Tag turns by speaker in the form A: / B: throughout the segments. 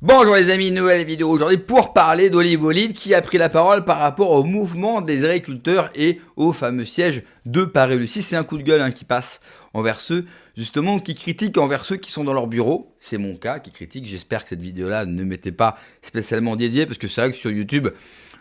A: Bonjour les amis, nouvelle vidéo aujourd'hui pour parler d'Olive Olive qui a pris la parole par rapport au mouvement des agriculteurs et au fameux siège de Paris-Lucie. C'est un coup de gueule qui passe envers ceux justement qui critiquent envers ceux qui sont dans leur bureau. C'est mon cas qui critique. J'espère que cette vidéo-là ne m'était pas spécialement dédiée parce que c'est vrai que sur YouTube,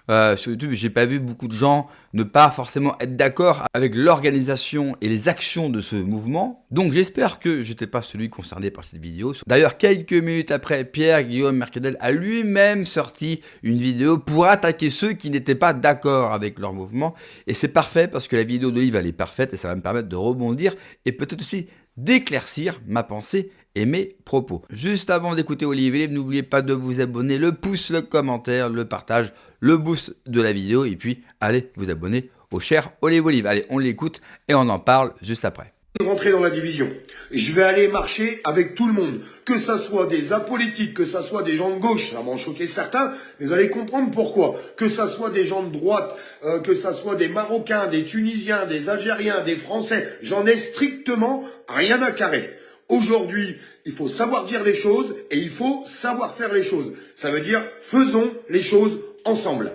A: j'ai pas vu beaucoup de gens ne pas forcément être d'accord avec l'organisation et les actions de ce mouvement. Donc j'espère que j'étais pas celui concerné par cette vidéo. D'ailleurs, quelques minutes après, Pierre-Guillaume Mercadal a lui-même sorti une vidéo pour attaquer ceux qui n'étaient pas d'accord avec leur mouvement. Et c'est parfait parce que la vidéo d'Olive elle est parfaite et ça va me permettre de rebondir et peut-être aussi d'éclaircir ma pensée et mes propos. Juste avant d'écouter Olive, n'oubliez pas de vous abonner, le pouce, le commentaire, le partage, le boost de la vidéo et puis allez vous abonner au cher Olive. Allez, on l'écoute et on en parle juste après.
B: Rentrer dans la division. Je vais aller marcher avec tout le monde, que ça soit des apolitiques, que ça soit des gens de gauche, ça va en choquer certains, mais vous allez comprendre pourquoi. Que ça soit des gens de droite, que ça soit des Marocains, des Tunisiens, des Algériens, des Français, j'en ai strictement rien à carrer. Aujourd'hui, il faut savoir dire les choses et il faut savoir faire les choses. Ça veut dire faisons les choses ensemble.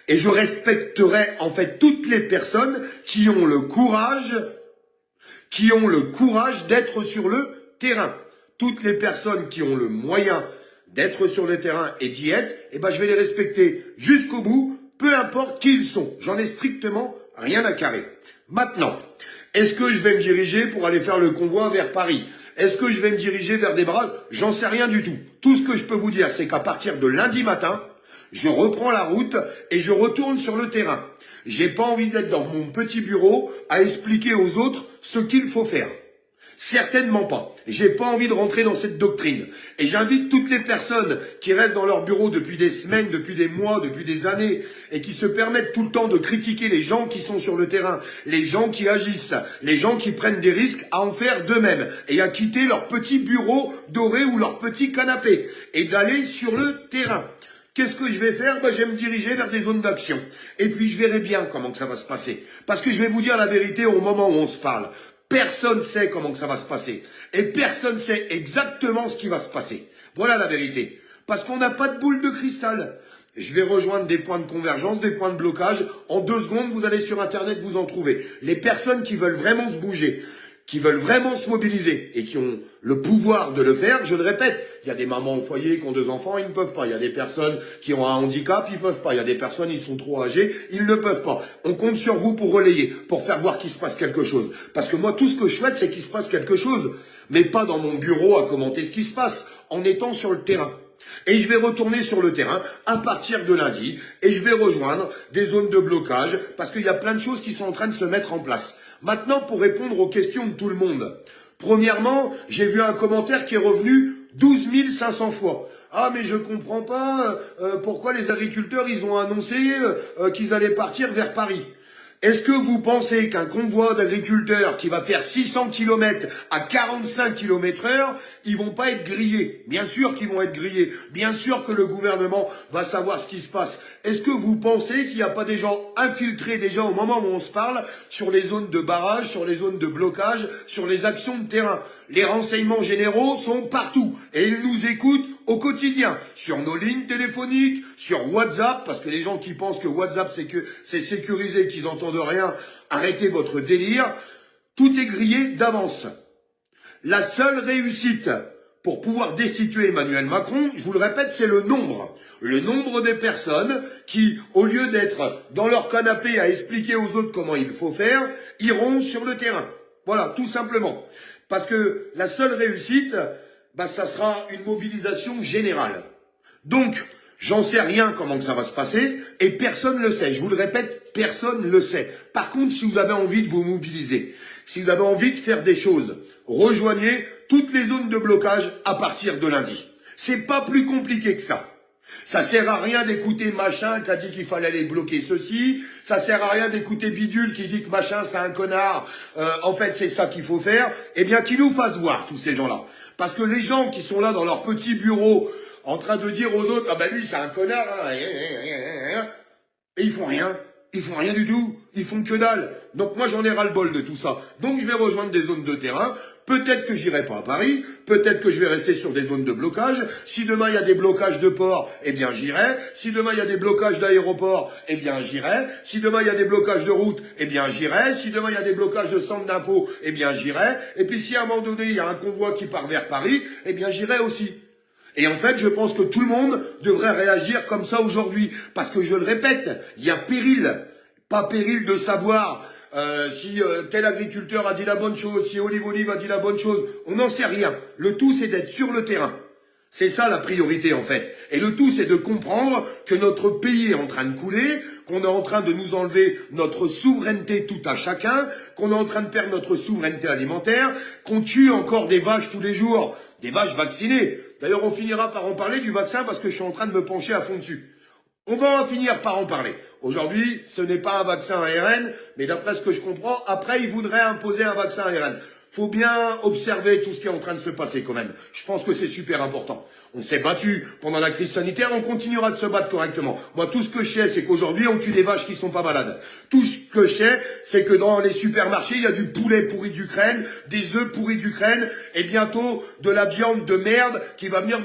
B: Et je respecterai en fait toutes les personnes qui ont le courage d'être sur le terrain. Toutes les personnes qui ont le moyen d'être sur le terrain et d'y être, je vais les respecter jusqu'au bout, peu importe qui ils sont. J'en ai strictement rien à carrer. Maintenant, est-ce que je vais me diriger pour aller faire le convoi vers Paris ? Est-ce que je vais me diriger vers des barrages ? J'en sais rien du tout. Tout ce que je peux vous dire, c'est qu'à partir de lundi matin, je reprends la route et je retourne sur le terrain. J'ai pas envie d'être dans mon petit bureau à expliquer aux autres ce qu'il faut faire. Certainement pas. J'ai pas envie de rentrer dans cette doctrine. Et j'invite toutes les personnes qui restent dans leur bureau depuis des semaines, depuis des mois, depuis des années, et qui se permettent tout le temps de critiquer les gens qui sont sur le terrain, les gens qui agissent, les gens qui prennent des risques à en faire d'eux-mêmes, et à quitter leur petit bureau doré ou leur petit canapé, et d'aller sur le terrain. Qu'est-ce que je vais faire ? Je vais me diriger vers des zones d'action. Et puis je verrai bien comment que ça va se passer. Parce que je vais vous dire la vérité au moment où on se parle. Personne sait comment que ça va se passer. Et personne sait exactement ce qui va se passer. Voilà la vérité. Parce qu'on n'a pas de boule de cristal. Je vais rejoindre des points de convergence, des points de blocage. En 2 secondes, vous allez sur Internet vous en trouver. Les personnes qui veulent vraiment se bouger, qui veulent vraiment se mobiliser et qui ont le pouvoir de le faire, je le répète, il y a des mamans au foyer qui ont 2 enfants, ils ne peuvent pas. Il y a des personnes qui ont un handicap, ils ne peuvent pas. Il y a des personnes, ils sont trop âgés, ils ne peuvent pas. On compte sur vous pour relayer, pour faire voir qu'il se passe quelque chose. Parce que moi, tout ce que je souhaite, c'est qu'il se passe quelque chose. Mais pas dans mon bureau à commenter ce qui se passe, en étant sur le terrain. Et je vais retourner sur le terrain à partir de lundi et je vais rejoindre des zones de blocage parce qu'il y a plein de choses qui sont en train de se mettre en place. Maintenant, pour répondre aux questions de tout le monde. Premièrement, j'ai vu un commentaire qui est revenu 12 500 fois. Ah, mais je comprends pas pourquoi les agriculteurs, ils ont annoncé qu'ils allaient partir vers Paris. Est-ce que vous pensez qu'un convoi d'agriculteurs qui va faire 600 km à 45 km/h, ils vont pas être grillés? Bien sûr qu'ils vont être grillés. Bien sûr que le gouvernement va savoir ce qui se passe. Est-ce que vous pensez qu'il n'y a pas des gens infiltrés déjà au moment où on se parle sur les zones de barrage, sur les zones de blocage, sur les actions de terrain? Les renseignements généraux sont partout et ils nous écoutent au quotidien, sur nos lignes téléphoniques, sur WhatsApp, parce que les gens qui pensent que WhatsApp c'est sécurisé, qu'ils n'entendent rien, arrêtez votre délire. Tout est grillé d'avance. La seule réussite pour pouvoir destituer Emmanuel Macron, je vous le répète, c'est le nombre. Le nombre des personnes qui, au lieu d'être dans leur canapé à expliquer aux autres comment il faut faire, iront sur le terrain. Voilà, tout simplement. Parce que la seule réussite, ça sera une mobilisation générale. Donc, j'en sais rien comment que ça va se passer et personne ne le sait. Je vous le répète, personne ne le sait. Par contre, si vous avez envie de vous mobiliser, si vous avez envie de faire des choses, rejoignez toutes les zones de blocage à partir de lundi. C'est pas plus compliqué que ça. Ça sert à rien d'écouter machin qui a dit qu'il fallait aller bloquer ceci. Ça sert à rien d'écouter bidule qui dit que machin c'est un connard. En fait, c'est ça qu'il faut faire. Eh bien, qu'ils nous fassent voir tous ces gens-là. Parce que les gens qui sont là dans leur petit bureau en train de dire aux autres, lui c'est un connard, hein, et ils font rien. Ils font rien du tout. Ils font que dalle. Donc moi j'en ai ras-le-bol de tout ça. Donc je vais rejoindre des zones de terrain Peut-être que j'irai pas à Paris, peut-être que je vais rester sur des zones de blocage. Si demain il y a des blocages de ports, eh bien j'irai. Si demain il y a des blocages d'aéroports, eh bien j'irai. Si demain il y a des blocages de routes, eh bien j'irai. Si demain il y a des blocages de centres d'impôts, eh bien j'irai. Et puis si à un moment donné il y a un convoi qui part vers Paris, eh bien j'irai aussi. Et en fait, je pense que tout le monde devrait réagir comme ça aujourd'hui. Parce que je le répète, il y a péril. Pas péril de savoir si tel agriculteur a dit la bonne chose, si Olive Olive a dit la bonne chose. On n'en sait rien. Le tout, c'est d'être sur le terrain. C'est ça la priorité en fait. Et le tout, c'est de comprendre que notre pays est en train de couler, qu'on est en train de nous enlever notre souveraineté tout à chacun, qu'on est en train de perdre notre souveraineté alimentaire, qu'on tue encore des vaches tous les jours, des vaches vaccinées. D'ailleurs, on finira par en parler du vaccin parce que je suis en train de me pencher à fond dessus. On va en finir par en parler. Aujourd'hui, ce n'est pas un vaccin ARN, mais d'après ce que je comprends, après, ils voudraient imposer un vaccin ARN. Faut bien observer tout ce qui est en train de se passer quand même. Je pense que c'est super important. On s'est battu pendant la crise sanitaire, on continuera de se battre correctement. Moi, tout ce que je sais, c'est qu'aujourd'hui, on tue des vaches qui sont pas malades. Tout ce que je sais, c'est que dans les supermarchés, il y a du poulet pourri d'Ukraine, des œufs pourris d'Ukraine, et bientôt de la viande de merde qui va venir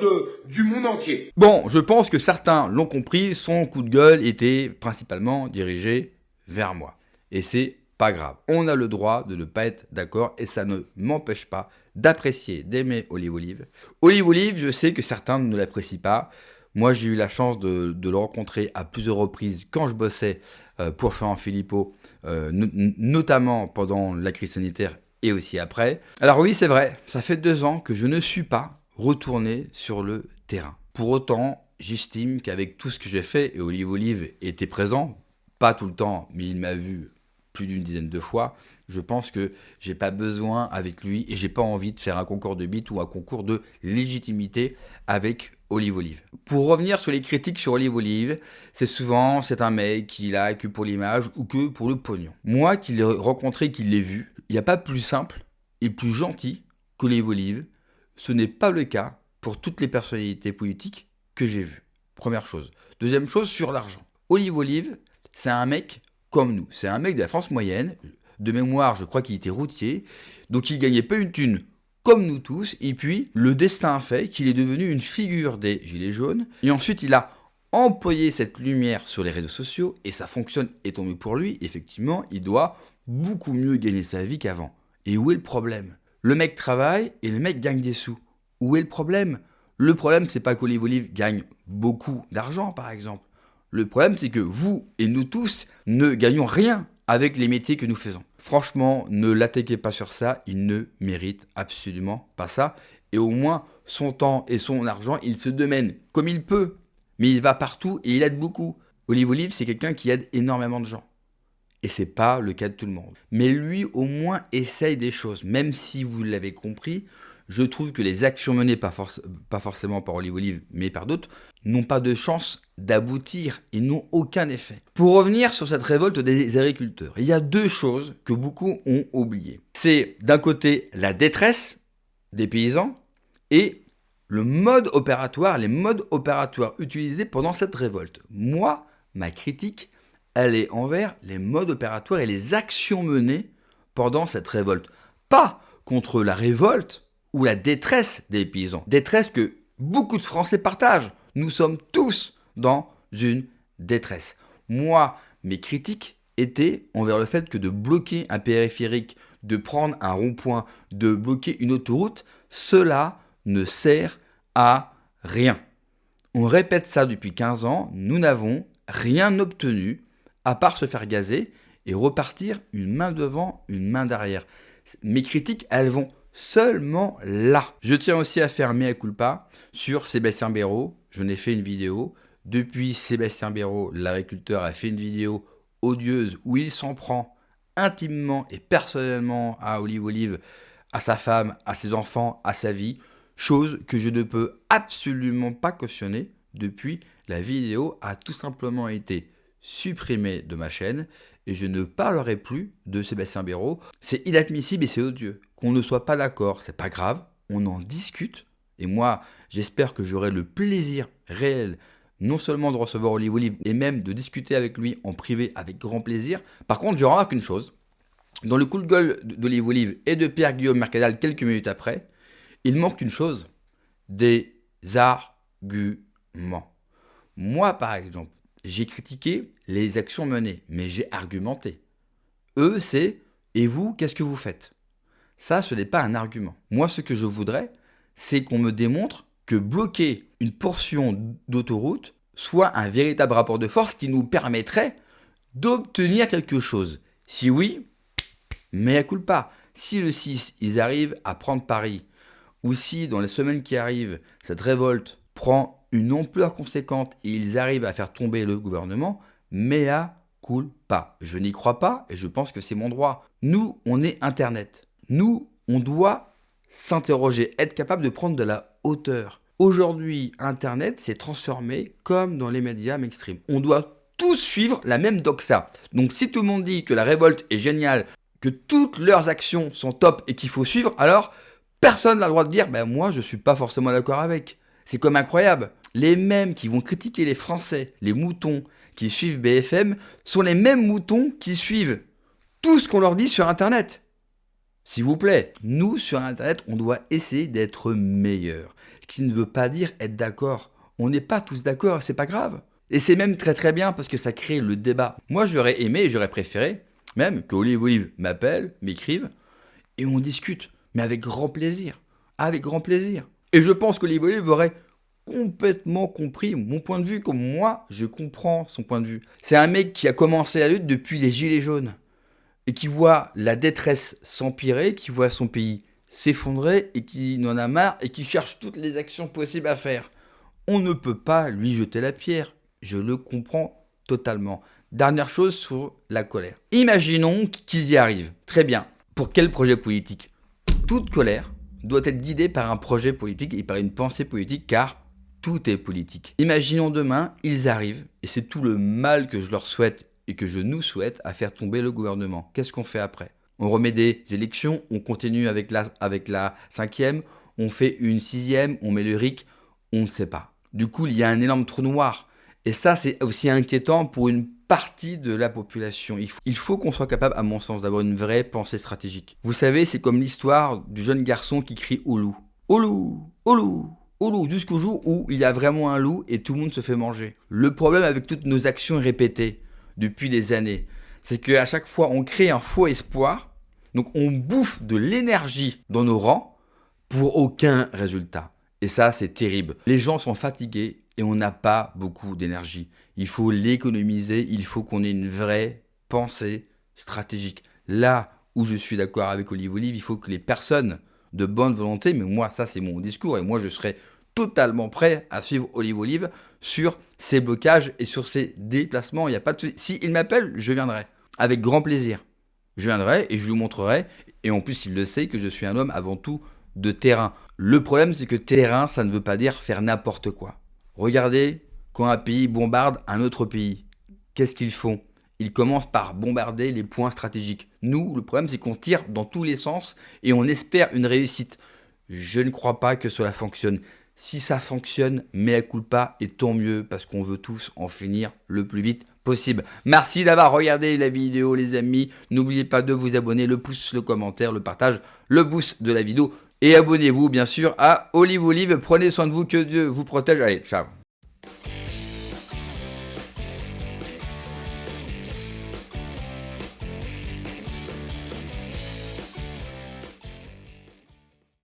B: du monde entier.
A: Bon, je pense que certains l'ont compris, son coup de gueule était principalement dirigé vers moi. Et c'est pas grave. On a le droit de ne pas être d'accord et ça ne m'empêche pas d'apprécier, d'aimer Olive Olive. Olive Olive, je sais que certains ne l'apprécient pas. Moi, j'ai eu la chance de le rencontrer à plusieurs reprises quand je bossais pour Florent Philippot, notamment pendant la crise sanitaire et aussi après. Alors oui, c'est vrai, ça fait 2 ans que je ne suis pas retourné sur le terrain. Pour autant, j'estime qu'avec tout ce que j'ai fait, et Olive Olive était présent, pas tout le temps, mais il m'a vu plus d'une dizaine de fois, je pense que j'ai pas besoin avec lui et j'ai pas envie de faire un concours de bite ou un concours de légitimité avec Olive Olive. Pour revenir sur les critiques sur Olive Olive, c'est un mec qui l'a que pour l'image ou que pour le pognon. Moi qui l'ai rencontré, qui l'ai vu, il n'y a pas plus simple et plus gentil qu'Olive Olive. Ce n'est pas le cas pour toutes les personnalités politiques que j'ai vues. Première chose. Deuxième chose, sur l'argent. Olive Olive, c'est un mec comme nous. C'est un mec de la France moyenne. De mémoire, je crois qu'il était routier. Donc il gagnait pas une thune comme nous tous. Et puis, le destin a fait qu'il est devenu une figure des Gilets jaunes. Et ensuite, il a employé cette lumière sur les réseaux sociaux. Et ça fonctionne, et tant mieux pour lui. Effectivement, il doit beaucoup mieux gagner sa vie qu'avant. Et où est le problème? Le mec travaille et le mec gagne des sous. Où est le problème? Le problème, c'est pas qu'Olive Olive gagne beaucoup d'argent, par exemple. Le problème, c'est que vous et nous tous ne gagnons rien avec les métiers que nous faisons. Franchement, ne l'attaquez pas sur ça, il ne mérite absolument pas ça. Et au moins, son temps et son argent, il se domène comme il peut. Mais il va partout et il aide beaucoup. Olive Olive, c'est quelqu'un qui aide énormément de gens. Et c'est pas le cas de tout le monde. Mais lui, au moins, essaye des choses. Même si vous l'avez compris, je trouve que les actions menées, pas forcément par Olive Olive, mais par d'autres, n'ont pas de chance d'aboutir et n'ont aucun effet. Pour revenir sur cette révolte des agriculteurs, il y a 2 choses que beaucoup ont oubliées. C'est d'un côté la détresse des paysans et le mode opératoire, les modes opératoires utilisés pendant cette révolte. Moi, ma critique, elle est envers les modes opératoires et les actions menées pendant cette révolte. Pas contre la révolte ou la détresse des paysans. Détresse que beaucoup de Français partagent. Nous sommes tous dans une détresse. Moi, mes critiques étaient envers le fait que de bloquer un périphérique, de prendre un rond-point, de bloquer une autoroute, cela ne sert à rien. On répète ça depuis 15 ans, nous n'avons rien obtenu à part se faire gazer et repartir une main devant, une main derrière. Mes critiques, elles vont seulement là. Je tiens aussi à faire mea culpa sur Sébastien Béraud. Je n'ai fait une vidéo. Depuis, Sébastien Béraud, l'agriculteur, a fait une vidéo odieuse où il s'en prend intimement et personnellement à Olive Olive, à sa femme, à ses enfants, à sa vie. Chose que je ne peux absolument pas cautionner. Depuis, la vidéo a tout simplement été supprimée de ma chaîne et je ne parlerai plus de Sébastien Béraud. C'est inadmissible et c'est odieux. Qu'on ne soit pas d'accord, c'est pas grave, on en discute. Et moi, j'espère que j'aurai le plaisir réel, non seulement de recevoir Olive Olive, et même de discuter avec lui en privé avec grand plaisir. Par contre, je remarque une chose, Dans le coup de gueule d'Olive Olive et de Pierre-Guillaume Mercadal quelques minutes après, il manque une chose, des arguments. Moi, par exemple, j'ai critiqué les actions menées, mais j'ai argumenté. Eux, c'est « et vous, qu'est-ce que vous faites ?» Ça, ce n'est pas un argument. Moi, ce que je voudrais, c'est qu'on me démontre que bloquer une portion d'autoroute soit un véritable rapport de force qui nous permettrait d'obtenir quelque chose. Si oui, mea culpa. Si le 6, ils arrivent à prendre Paris, ou si dans les semaines qui arrivent, cette révolte prend une ampleur conséquente et ils arrivent à faire tomber le gouvernement, mea culpa. Je n'y crois pas et je pense que c'est mon droit. Nous, on est Internet. Nous, on doit s'interroger, être capable de prendre de la hauteur. Aujourd'hui, Internet s'est transformé comme dans les médias mainstream. On doit tous suivre la même doxa. Donc si tout le monde dit que la révolte est géniale, que toutes leurs actions sont top et qu'il faut suivre, alors personne n'a le droit de dire « moi, je ne suis pas forcément d'accord avec ». C'est comme incroyable. Les mêmes qui vont critiquer les Français, les moutons qui suivent BFM, sont les mêmes moutons qui suivent tout ce qu'on leur dit sur Internet. S'il vous plaît, nous, sur Internet, on doit essayer d'être meilleurs. Ce qui ne veut pas dire être d'accord. On n'est pas tous d'accord, c'est pas grave. Et c'est même très très bien parce que ça crée le débat. Moi, j'aurais aimé et j'aurais préféré même que Olive Olive m'appelle, m'écrive, et on discute. Mais avec grand plaisir. Avec grand plaisir. Et je pense qu'Olive Olive aurait complètement compris mon point de vue, comme moi, je comprends son point de vue. C'est un mec qui a commencé la lutte depuis les Gilets jaunes. Et qui voit la détresse s'empirer, qui voit son pays s'effondrer et qui n'en a marre et qui cherche toutes les actions possibles à faire. On ne peut pas lui jeter la pierre. Je le comprends totalement. Dernière chose sur la colère. Imaginons qu'ils y arrivent. Très bien. Pour quel projet politique ? Toute colère doit être guidée par un projet politique et par une pensée politique car tout est politique. Imaginons demain, ils arrivent et c'est tout le mal que je leur souhaite et que je nous souhaite à faire tomber le gouvernement. Qu'est-ce qu'on fait après ? On remet des élections, on continue avec la 5e, on fait une 6e, on met le RIC, on ne sait pas. Du coup, il y a un énorme trou noir. Et ça, c'est aussi inquiétant pour une partie de la population. Il faut qu'on soit capable, à mon sens, d'avoir une vraie pensée stratégique. Vous savez, c'est comme l'histoire du jeune garçon qui crie « au loup ». Au loup, au loup, au loup, jusqu'au jour où il y a vraiment un loup et tout le monde se fait manger. Le problème avec toutes nos actions répétées, depuis des années, c'est qu'à chaque fois on crée un faux espoir, donc on bouffe de l'énergie dans nos rangs pour aucun résultat. Et ça, c'est terrible. Les gens sont fatigués et on n'a pas beaucoup d'énergie. Il faut l'économiser, il faut qu'on ait une vraie pensée stratégique. Là où je suis d'accord avec Olive Olive, il faut que les personnes de bonne volonté, mais moi, ça c'est mon discours et moi je serai totalement prêt à suivre Olive Olive sur ses blocages et sur ses déplacements. Il n'y a pas de souci. S'il m'appelle, je viendrai. Avec grand plaisir. Je viendrai et je lui montrerai. Et en plus, il le sait que je suis un homme avant tout de terrain. Le problème, c'est que terrain, ça ne veut pas dire faire n'importe quoi. Regardez, quand un pays bombarde un autre pays, qu'est-ce qu'ils font ? Ils commencent par bombarder les points stratégiques. Nous, le problème, c'est qu'on tire dans tous les sens et on espère une réussite. Je ne crois pas que cela fonctionne. Si ça fonctionne, mea culpa, et tant mieux, parce qu'on veut tous en finir le plus vite possible. Merci d'avoir regardé la vidéo, les amis. N'oubliez pas de vous abonner, le pouce, le commentaire, le partage, le boost de la vidéo. Et abonnez-vous, bien sûr, à Olive Olive. Prenez soin de vous, que Dieu vous protège. Allez, ciao.